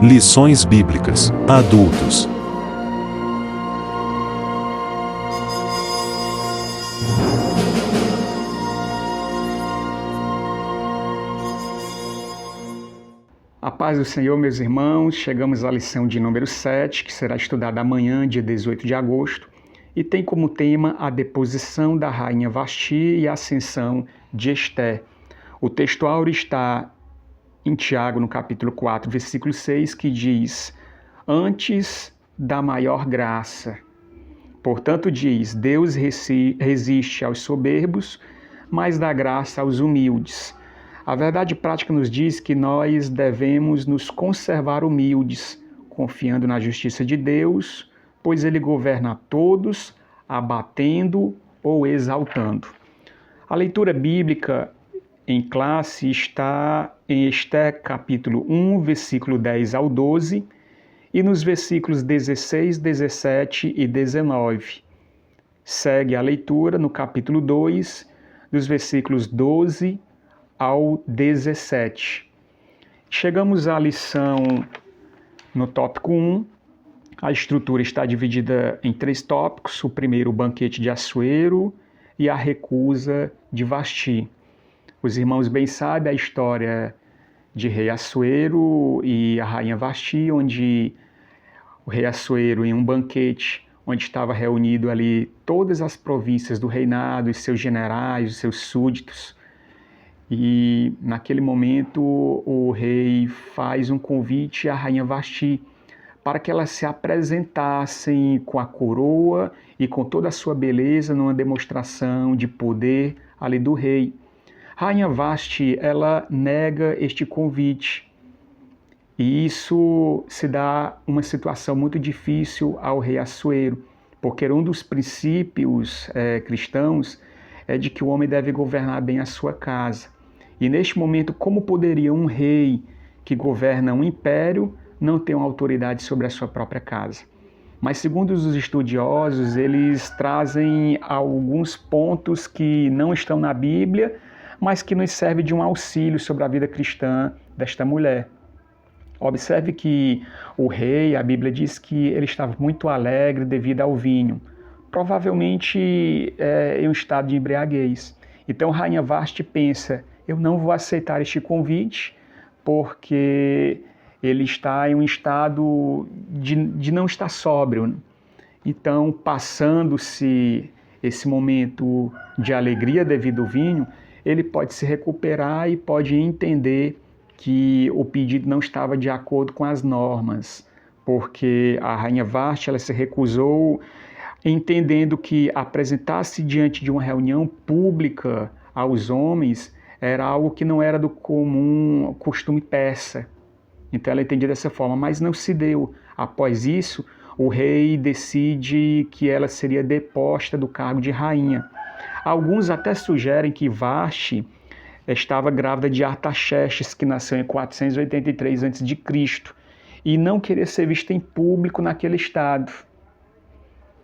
Lições Bíblicas, Adultos. A paz do Senhor, meus irmãos, chegamos à lição de número 7, que será estudada amanhã, dia 18 de agosto, e tem como tema a deposição da rainha Vasti e a ascensão de Esté. O texto áureo está em Tiago, no capítulo 4, versículo 6, que diz: antes da maior graça. Portanto diz, Deus resiste aos soberbos, mas dá graça aos humildes. A verdade prática nos diz que nós devemos nos conservar humildes, confiando na justiça de Deus, pois Ele governa a todos, abatendo ou exaltando. A leitura bíblica em classe está em Esté capítulo 1, versículo 10 ao 12, e nos versículos 16, 17 e 19. Segue a leitura no capítulo 2, dos versículos 12 ao 17. Chegamos à lição no tópico 1. A estrutura está dividida em 3 tópicos. O primeiro, o banquete de Assuero, e a recusa de Vasti. Os irmãos bem sabem a história de rei Assuero e a rainha Vasti, onde o rei Assuero, em um banquete, onde estava reunido ali todas as províncias do reinado, os seus generais, os seus súditos. E naquele momento o rei faz um convite à rainha Vasti para que elas se apresentassem com a coroa e com toda a sua beleza numa demonstração de poder ali do rei. Rainha Vasti, ela nega este convite, e isso se dá uma situação muito difícil ao rei Assuero, porque um dos princípios cristãos é de que o homem deve governar bem a sua casa. E neste momento, como poderia um rei que governa um império não ter uma autoridade sobre a sua própria casa? Mas segundo os estudiosos, eles trazem alguns pontos que não estão na Bíblia, mas que nos serve de um auxílio sobre a vida cristã desta mulher. Observe que o rei, a Bíblia diz que ele estava muito alegre devido ao vinho, provavelmente em um estado de embriaguez. Então, rainha Vasti pensa, eu não vou aceitar este convite, porque ele está em um estado de não estar sóbrio. Então, passando-se esse momento de alegria devido ao vinho, ele pode se recuperar e pode entender que o pedido não estava de acordo com as normas, porque a rainha Vasti, ela se recusou, entendendo que apresentar-se diante de uma reunião pública aos homens era algo que não era do comum costume persa. Então ela entendia dessa forma, mas não se deu. Após isso, o rei decide que ela seria deposta do cargo de rainha. Alguns até sugerem que Vasti estava grávida de Artaxerxes, que nasceu em 483 a.C., e não queria ser vista em público naquele estado.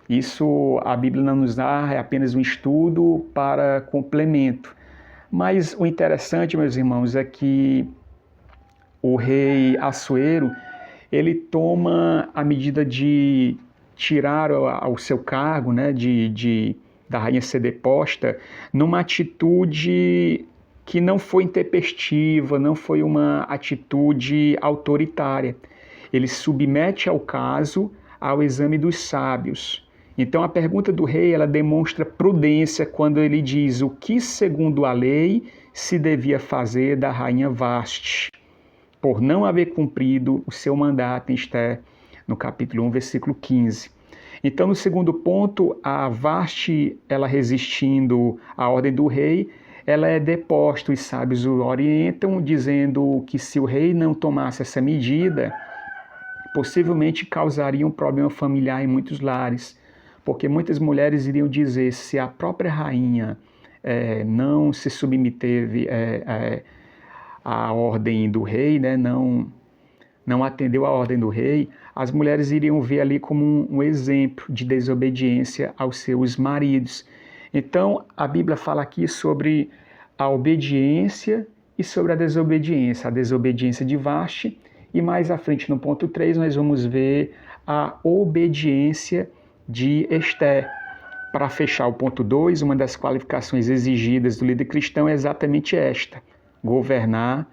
Isso a Bíblia não nos dá, é apenas um estudo para complemento. Mas o interessante, meus irmãos, é que o rei Assuero, ele toma a medida de tirar ao seu cargo, né, da rainha ser deposta, numa atitude que não foi intempestiva, não foi uma atitude autoritária. Ele submete ao caso ao exame dos sábios. Então a pergunta do rei, ela demonstra prudência quando ele diz o que segundo a lei se devia fazer da rainha Vasti, por não haver cumprido o seu mandato em Esté, no capítulo 1, versículo 15. Então, no segundo ponto, a Vasti, ela resistindo à ordem do rei, ela é deposta, os sábios o orientam, dizendo que se o rei não tomasse essa medida, possivelmente causaria um problema familiar em muitos lares, porque muitas mulheres iriam dizer, se a própria rainha não se submeteve à ordem do rei, né, não atendeu à ordem do rei, as mulheres iriam ver ali como um exemplo de desobediência aos seus maridos. Então, a Bíblia fala aqui sobre a obediência e sobre a desobediência de Vasti E mais à frente, no ponto 3, nós vamos ver a obediência de Esther. Para fechar o ponto 2, uma das qualificações exigidas do líder cristão é exatamente esta: governar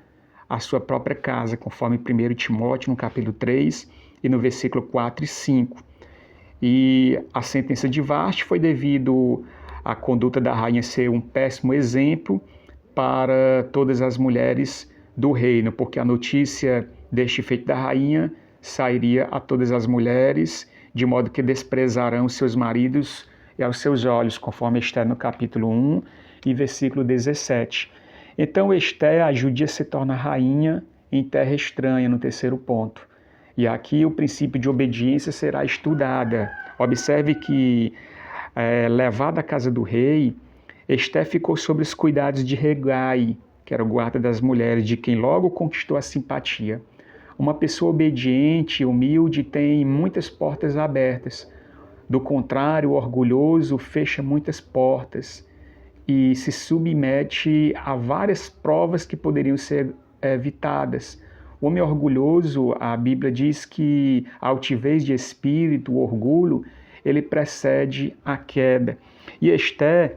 a sua própria casa, conforme 1 Timóteo, no capítulo 3, e no versículo 4 e 5. E a sentença de Vasti foi devido à conduta da rainha ser um péssimo exemplo para todas as mulheres do reino, porque a notícia deste feito da rainha sairia a todas as mulheres, de modo que desprezarão seus maridos e aos seus olhos, conforme está no capítulo 1 e versículo 17. Então Esther, a judia, se torna rainha em terra estranha, no terceiro ponto. E aqui o princípio de obediência será estudada. Observe que, levada à casa do rei, Esther ficou sob os cuidados de Hegai, que era o guarda das mulheres, de quem logo conquistou a simpatia. Uma pessoa obediente, humilde, tem muitas portas abertas. Do contrário, o orgulhoso fecha muitas portas e se submete a várias provas que poderiam ser evitadas. O homem orgulhoso, a Bíblia diz que a altivez de espírito, o orgulho, ele precede a queda. E Esther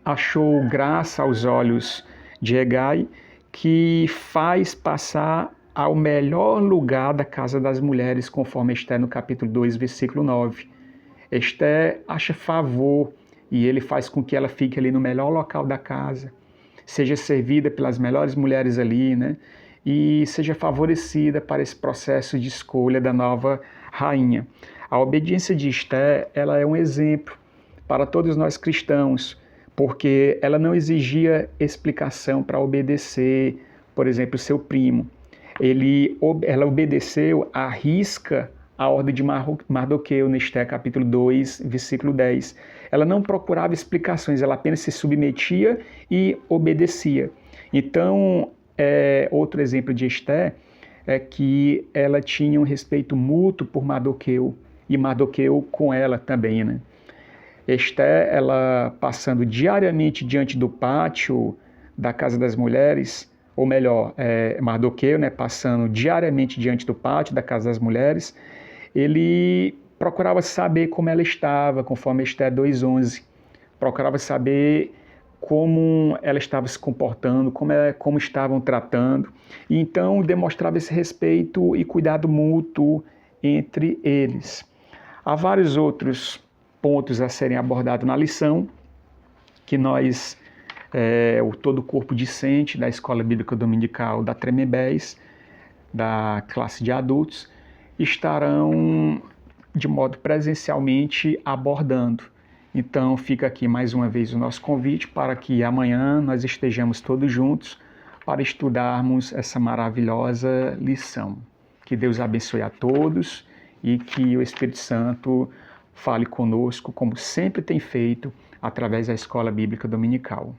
achou graça aos olhos de Hegai, que faz passar ao melhor lugar da casa das mulheres, conforme Esther no capítulo 2, versículo 9. Esther acha favor e ele faz com que ela fique ali no melhor local da casa, seja servida pelas melhores mulheres ali, né? E seja favorecida para esse processo de escolha da nova rainha. A obediência de Esther, ela é um exemplo para todos nós cristãos, porque ela não exigia explicação para obedecer, por exemplo, seu primo. Ela obedeceu à risca a ordem de Mardoqueu, no Esther capítulo 2, versículo 10. Ela não procurava explicações, ela apenas se submetia e obedecia. Então, outro exemplo de Esther é que ela tinha um respeito mútuo por Mardoqueu e Mardoqueu com ela também, né? Esther, ela passando diariamente diante do pátio da casa das mulheres, ou melhor, Mardoqueu, né, passando diariamente diante do pátio da casa das mulheres, ele procurava saber como ela estava, conforme Esther 2:11. Procurava saber como ela estava se comportando, como estavam tratando. E então demonstrava esse respeito e cuidado mútuo entre eles. Há vários outros pontos a serem abordados na lição, que nós, todo o corpo discente da Escola Bíblica Dominical da Tremembés, da classe de adultos, estarão de modo presencialmente abordando. Então fica aqui mais uma vez o nosso convite para que amanhã nós estejamos todos juntos para estudarmos essa maravilhosa lição. Que Deus abençoe a todos e que o Espírito Santo fale conosco, como sempre tem feito, através da Escola Bíblica Dominical.